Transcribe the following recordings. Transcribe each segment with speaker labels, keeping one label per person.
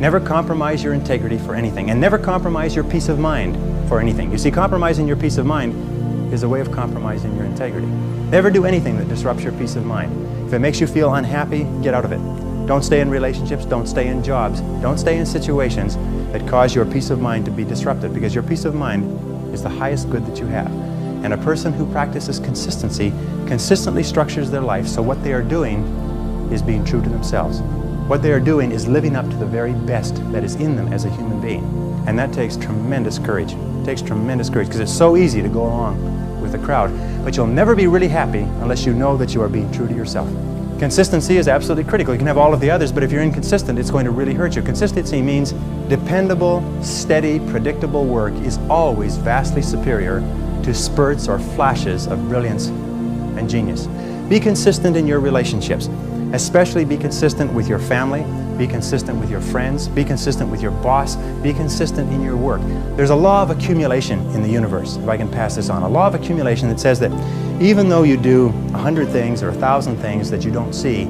Speaker 1: Never compromise your integrity for anything, and never compromise your peace of mind for anything. You see, compromising your peace of mind is a way of compromising your integrity. Never do anything that disrupts your peace of mind. If it makes you feel unhappy, get out of it. Don't stay in relationships, don't stay in jobs, don't stay in situations that cause your peace of mind to be disrupted, because your peace of mind is the highest good that you have. And a person who practices consistency consistently structures their life so what they are doing is being true to themselves. What they are doing is living up to the very best that is in them as a human being. And that takes tremendous courage. It takes tremendous courage, because it's so easy to go along with the crowd. But you'll never be really happy unless you know that you are being true to yourself. Consistency is absolutely critical. You can have all of the others, but if you're inconsistent, it's going to really hurt you. Consistency means dependable, steady, predictable work is always vastly superior to spurts or flashes of brilliance and genius. Be consistent in your relationships. Especially be consistent with your family, be consistent with your friends, be consistent with your boss, be consistent in your work. There's a law of accumulation in the universe, if I can pass this on. A law of accumulation that says that even though you do 100 things or 1,000 things that you don't see,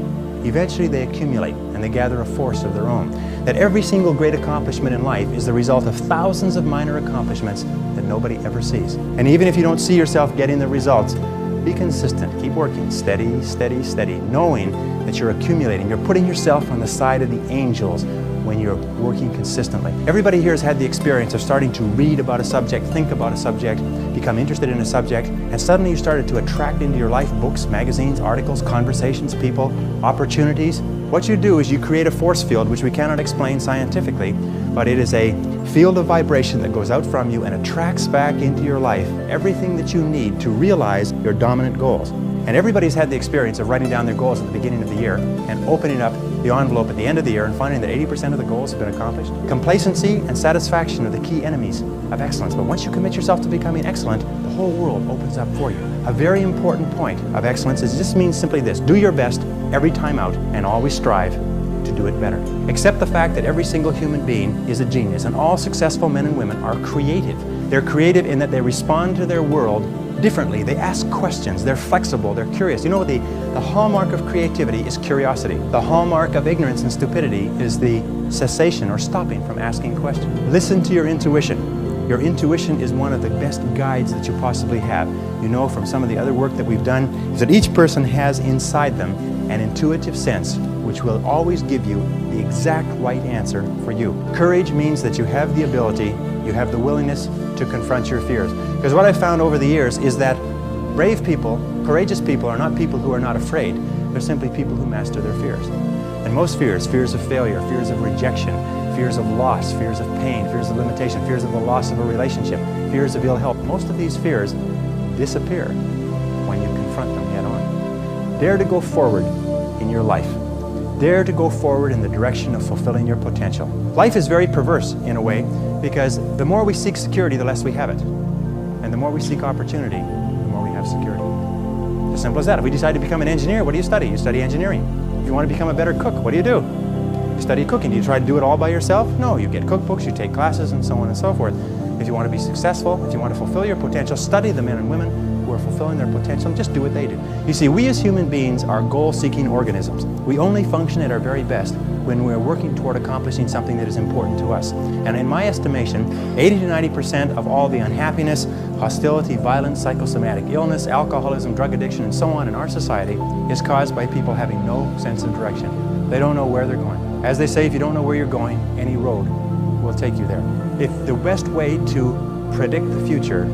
Speaker 1: eventually they accumulate and they gather a force of their own. That every single great accomplishment in life is the result of thousands of minor accomplishments that nobody ever sees. And even if you don't see yourself getting the results, be consistent, keep working, steady, steady, steady, knowing that you're accumulating. You're putting yourself on the side of the angels when you're working consistently. Everybody here has had the experience of starting to read about a subject, think about a subject, become interested in a subject, and suddenly you started to attract into your life books, magazines, articles, conversations, people, opportunities. What you do is you create a force field which we cannot explain scientifically, but it is a field of vibration that goes out from you and attracts back into your life everything that you need to realize your dominant goals. And everybody's had the experience of writing down their goals at the beginning of the year and opening up the envelope at the end of the year and finding that 80% of the goals have been accomplished. Complacency and satisfaction are the key enemies of excellence. But once you commit yourself to becoming excellent, the whole world opens up for you. A very important point of excellence is this means simply this: do your best every time out and always strive to do it better. Accept the fact that every single human being is a genius, and all successful men and women are creative. They're creative in that they respond to their world differently. They ask questions, they're flexible, they're curious. You know, the hallmark of creativity is curiosity. The hallmark of ignorance and stupidity is the cessation or stopping from asking questions. Listen to your intuition. Your intuition is one of the best guides that you possibly have. You know from some of the other work that we've done is that each person has inside them an intuitive sense which will always give you the exact right answer for you. Courage means that you have the ability, you have the willingness to confront your fears. Because what I've found over the years is that brave people, courageous people, are not people who are not afraid. They're simply people who master their fears. And most fears, fears of failure, fears of rejection, fears of loss, fears of pain, fears of limitation, fears of the loss of a relationship, fears of ill health, most of these fears disappear when you confront them head on. Dare to go forward in your life. Dare to go forward in the direction of fulfilling your potential. Life is very perverse in a way, because the more we seek security, the less we have it. And the more we seek opportunity, the more we have security. It's as simple as that. If we decide to become an engineer, what do you study? You study engineering. If you want to become a better cook, what do? You study cooking. Do you try to do it all by yourself? No, you get cookbooks, you take classes, and so on and so forth. If you want to be successful, if you want to fulfill your potential, study the men and women who are fulfilling their potential, and just do what they do. You see, we as human beings are goal-seeking organisms. We only function at our very best when we're working toward accomplishing something that is important to us. And in my estimation, 80 to 90% of all the unhappiness, hostility, violence, psychosomatic illness, alcoholism, drug addiction, and so on in our society is caused by people having no sense of direction. They don't know where they're going. As they say, if you don't know where you're going, any road will take you there. If the best way to predict the future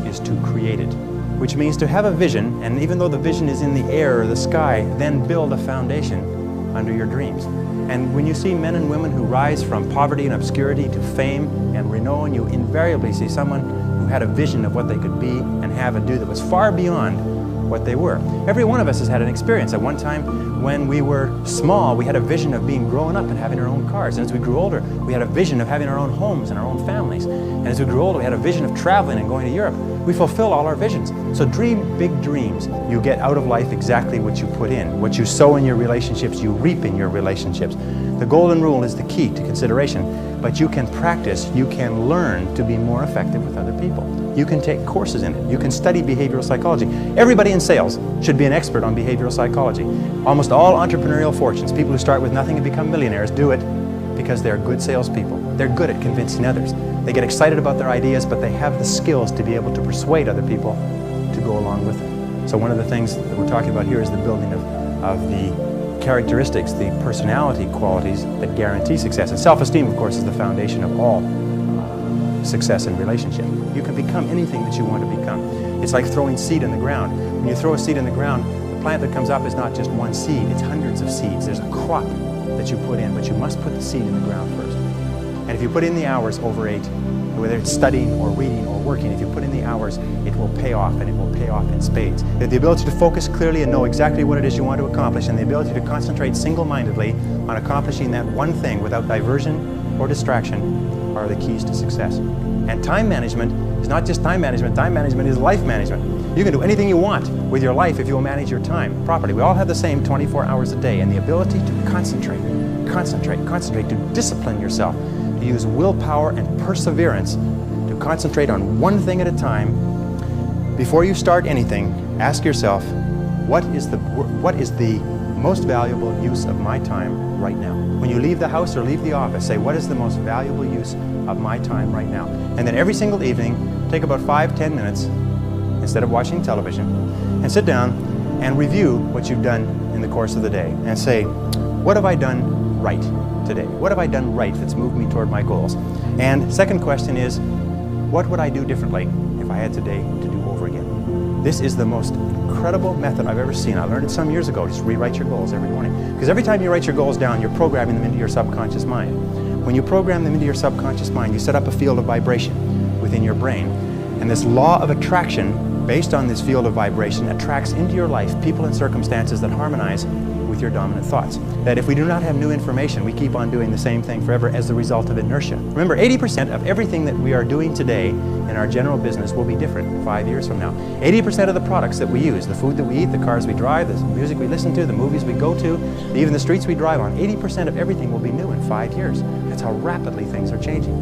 Speaker 1: is to create it, which means to have a vision, and even though the vision is in the air or the sky, then build a foundation under your dreams. And when you see men and women who rise from poverty and obscurity to fame and renown, you invariably see someone who had a vision of what they could be and have and do that was far beyond what they were. Every one of us has had an experience. At one time when we were small, we had a vision of being grown up and having our own cars. And as we grew older, we had a vision of having our own homes and our own families. And as we grew older, we had a vision of traveling and going to Europe. We fulfill all our visions. So dream big dreams. You get out of life exactly what you put in. What you sow in your relationships, you reap in your relationships. The golden rule is the key to consideration, but you can practice, you can learn to be more effective with other people. You can take courses in it. You can study behavioral psychology. Everybody in sales should be an expert on behavioral psychology. Almost all entrepreneurial fortunes, people who start with nothing and become millionaires, do it because they're good salespeople. They're good at convincing others. They get excited about their ideas, but they have the skills to be able to persuade other people to go along with them. So one of the things that we're talking about here is the building of the characteristics, the personality qualities that guarantee success. And self-esteem, of course, is the foundation of all success in relationship. You can become anything that you want to become. It's like throwing seed in the ground. When you throw a seed in the ground, the plant that comes up is not just one seed, it's hundreds of seeds. There's a crop that you put in, but you must put the seed in the ground first. And if you put in the hours over 8, whether it's studying or reading or working, if you put in the hours, it will pay off, and it will pay off in spades. The ability to focus clearly and know exactly what it is you want to accomplish, and the ability to concentrate single-mindedly on accomplishing that one thing without diversion or distraction are the keys to success. And time management is not just time management is life management. You can do anything you want with your life if you will manage your time properly. We all have the same 24 hours a day, and the ability to concentrate, to discipline yourself, to use willpower and perseverance to concentrate on one thing at a time. Before you start anything, ask yourself, what is the most valuable use of my time right now? When you leave the house or leave the office, say, what is the most valuable use of my time right now? And then every single evening, take about 5-10 minutes instead of watching television and sit down and review what you've done in the course of the day and say, what have I done right today? What have I done right that's moved me toward my goals? And second question is, what would I do differently if I had today to do over again? This is the most incredible method I've ever seen. I learned it some years ago. Just rewrite your goals every morning. Because every time you write your goals down, you're programming them into your subconscious mind. When you program them into your subconscious mind, you set up a field of vibration within your brain. And this law of attraction, based on this field of vibration, attracts into your life people and circumstances that harmonize with your dominant thoughts. That if we do not have new information, we keep on doing the same thing forever as the result of inertia. Remember, 80% of everything that we are doing today in our general business will be different 5 years from now. 80% of the products that we use, the food that we eat, the cars we drive, the music we listen to, the movies we go to, even the streets we drive on, 80% of everything will be new in 5 years. That's how rapidly things are changing.